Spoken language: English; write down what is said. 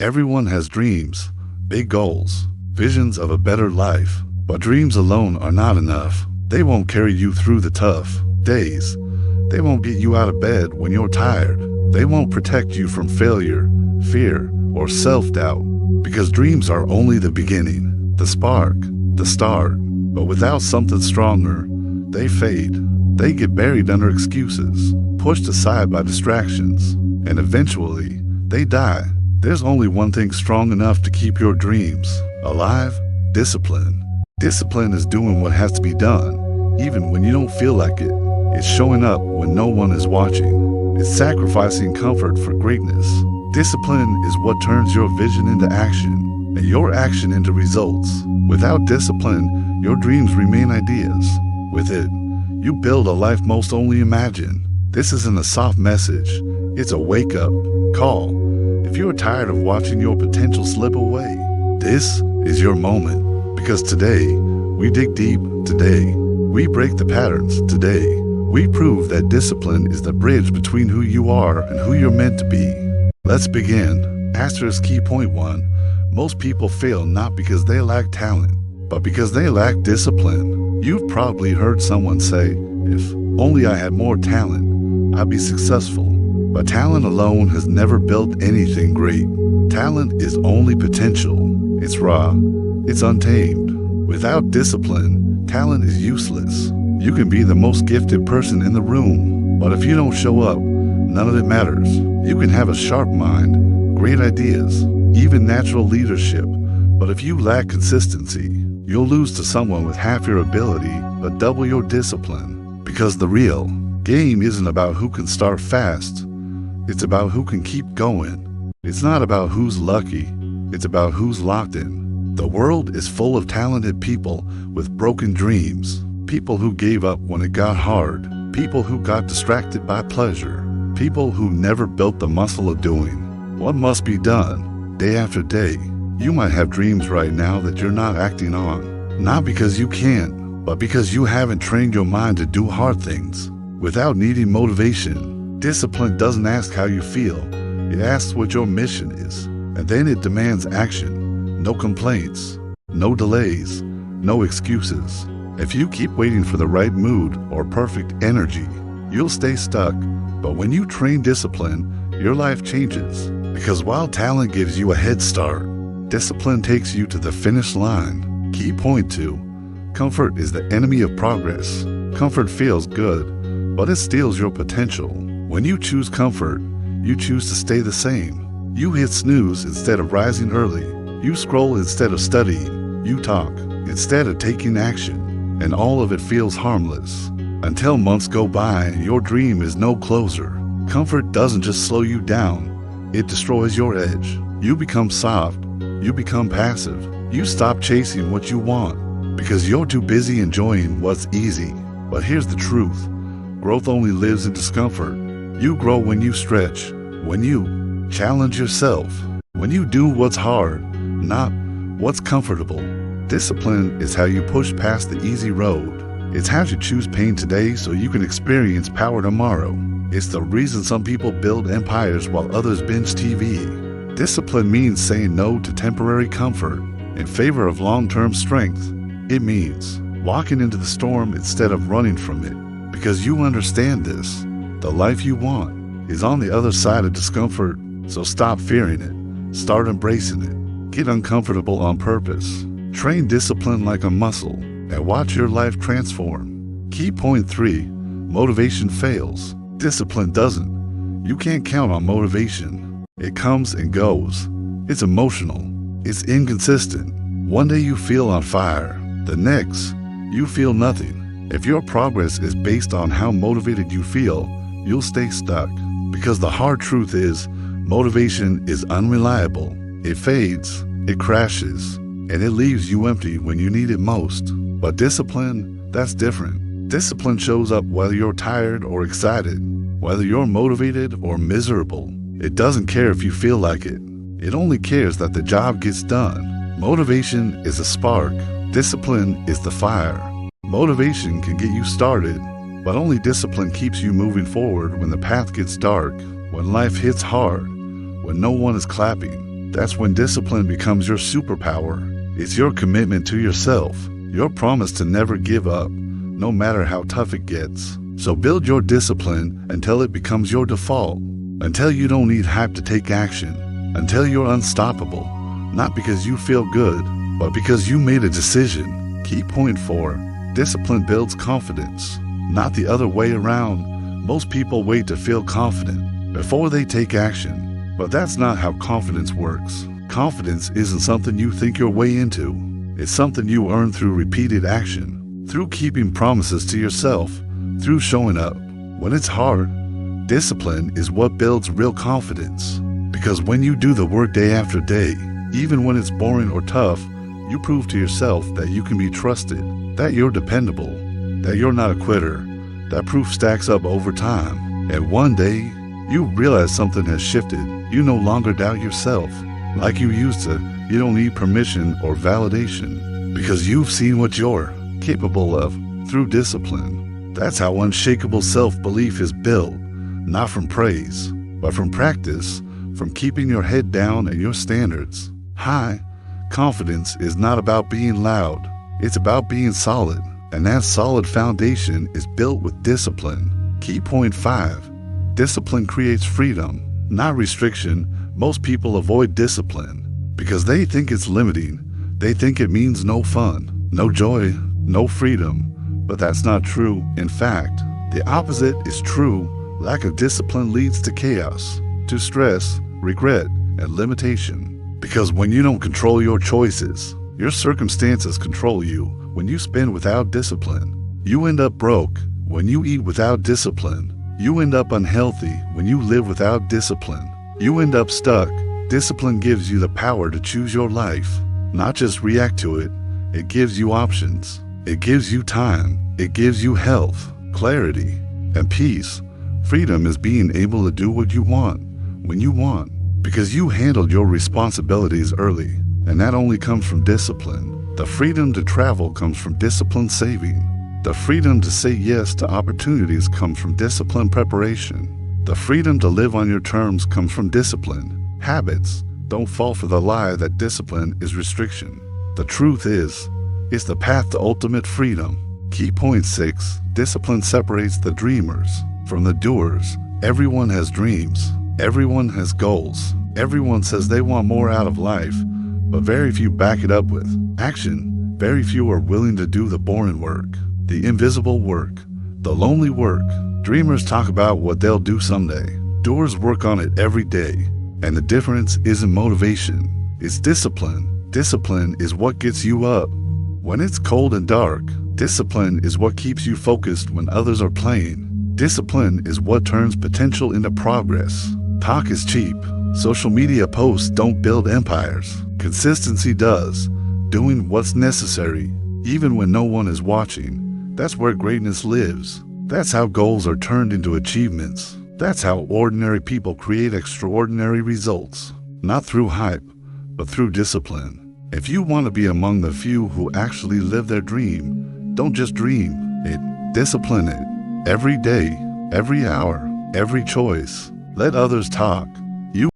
Everyone has dreams, big goals, visions of a better life. But dreams alone are not enough. They won't carry you through the tough days. They won't get you out of bed when you're tired. They won't protect you from failure, fear, or self-doubt. Because dreams are only the beginning, the spark, the start. But without something stronger, they fade. They get buried under excuses, pushed aside by distractions, and eventually, they die. There's only one thing strong enough to keep your dreams alive: discipline. Discipline is doing what has to be done, even when you don't feel like it. It's showing up when no one is watching. It's sacrificing comfort for greatness. Discipline is what turns your vision into action, and your action into results. Without discipline, your dreams remain ideas. With it, you build a life most only imagine. This isn't a soft message. It's a wake-up call. If you're tired of watching your potential slip away, this is your moment. Because today, we dig deep. Today, we break the patterns. Today, we prove that discipline is the bridge between who you are and who you're meant to be. Let's begin. Asterisk key point 1. Most people fail not because they lack talent, but because they lack discipline. You've probably heard someone say, "If only I had more talent, I'd be successful." But talent alone has never built anything great. Talent is only potential. It's raw. It's untamed. Without discipline, talent is useless. You can be the most gifted person in the room, but if you don't show up, none of it matters. You can have a sharp mind, great ideas, even natural leadership, but if you lack consistency, you'll lose to someone with half your ability but double your discipline. Because the real game isn't about who can start fast. It's about who can keep going. It's not about who's lucky. It's about who's locked in. The world is full of talented people with broken dreams. People who gave up when it got hard. People who got distracted by pleasure. People who never built the muscle of doing what must be done day after day. You might have dreams right now that you're not acting on. Not because you can't, but because you haven't trained your mind to do hard things without needing motivation. Discipline doesn't ask how you feel. It asks what your mission is. And then it demands action. No complaints. No delays. No excuses. If you keep waiting for the right mood or perfect energy, you'll stay stuck. But when you train discipline, your life changes. Because while talent gives you a head start, discipline takes you to the finish line. Key point 2. Comfort is the enemy of progress. Comfort feels good, but it steals your potential. When you choose comfort, you choose to stay the same. You hit snooze instead of rising early. You scroll instead of studying. You talk instead of taking action. And all of it feels harmless. Until months go by and your dream is no closer. Comfort doesn't just slow you down, it destroys your edge. You become soft. You become passive. You stop chasing what you want because you're too busy enjoying what's easy. But here's the truth. Growth only lives in discomfort. You grow when you stretch, when you challenge yourself, when you do what's hard, not what's comfortable. Discipline is how you push past the easy road. It's how you choose pain today so you can experience power tomorrow. It's the reason some people build empires while others binge TV. Discipline means saying no to temporary comfort in favor of long-term strength. It means walking into the storm instead of running from it. Because you understand this. The life you want is on the other side of discomfort, so stop fearing it. Start embracing it. Get uncomfortable on purpose. Train discipline like a muscle and watch your life transform. Key point 3. Motivation fails. Discipline doesn't. You can't count on motivation. It comes and goes. It's emotional. It's inconsistent. One day you feel on fire. The next, you feel nothing. If your progress is based on how motivated you feel, you'll stay stuck. Because the hard truth is, motivation is unreliable. It fades, it crashes, and it leaves you empty when you need it most. But discipline, that's different. Discipline shows up whether you're tired or excited, whether you're motivated or miserable. It doesn't care if you feel like it. It only cares that the job gets done. Motivation is a spark. Discipline is the fire. Motivation can get you started, but only discipline keeps you moving forward when the path gets dark, when life hits hard, when no one is clapping. That's when discipline becomes your superpower. It's your commitment to yourself, your promise to never give up, no matter how tough it gets. So build your discipline until it becomes your default, until you don't need hype to take action, until you're unstoppable, not because you feel good, but because you made a decision. Key point 4. Discipline builds confidence, not the other way around. Most people wait to feel confident before they take action, but that's not how confidence works. Confidence isn't something you think your way into. It's something you earn through repeated action, through keeping promises to yourself, through showing up when it's hard. Discipline is what builds real confidence, because when you do the work day after day, even when it's boring or tough, you prove to yourself that you can be trusted, that you're dependable, that you're not a quitter. That proof stacks up over time, and one day, you realize something has shifted. You no longer doubt yourself like you used to. You don't need permission or validation, because you've seen what you're capable of through discipline. That's how unshakable self-belief is built, not from praise, but from practice, from keeping your head down and your standards high. Confidence is not about being loud, it's about being solid, and that solid foundation is built with discipline. Key point 5. Discipline creates freedom, not restriction. Most people avoid discipline because they think it's limiting. They think it means no fun, no joy, no freedom. But that's not true. In fact, the opposite is true. Lack of discipline leads to chaos, to stress, regret, and limitation. Because when you don't control your choices, your circumstances control you. When you spend without discipline, you end up broke. When you eat without discipline, you end up unhealthy. When you live without discipline, you end up stuck. Discipline gives you the power to choose your life, not just react to it. It gives you options. It gives you time. It gives you health, clarity, and peace. Freedom is being able to do what you want, when you want, because you handled your responsibilities early, and that only comes from discipline. The freedom to travel comes from discipline saving. The freedom to say yes to opportunities comes from discipline preparation. The freedom to live on your terms comes from discipline. Habits. Don't fall for the lie that discipline is restriction. The truth is, it's the path to ultimate freedom. Key point 6. Discipline separates the dreamers from the doers. Everyone has dreams. Everyone has goals. Everyone says they want more out of life, but very few back it up with action. Very few are willing to do the boring work, the invisible work, the lonely work. Dreamers talk about what they'll do someday. Doers work on it every day, and the difference isn't motivation, it's discipline. Discipline is what gets you up when it's cold and dark. Discipline is what keeps you focused when others are playing. Discipline is what turns potential into progress. Talk is cheap. Social media posts don't build empires. Consistency does. Doing what's necessary, even when no one is watching. That's where greatness lives. That's how goals are turned into achievements. That's how ordinary people create extraordinary results. Not through hype, but through discipline. If you want to be among the few who actually live their dream, don't just dream it, discipline it. Every day, every hour, every choice. Let others talk.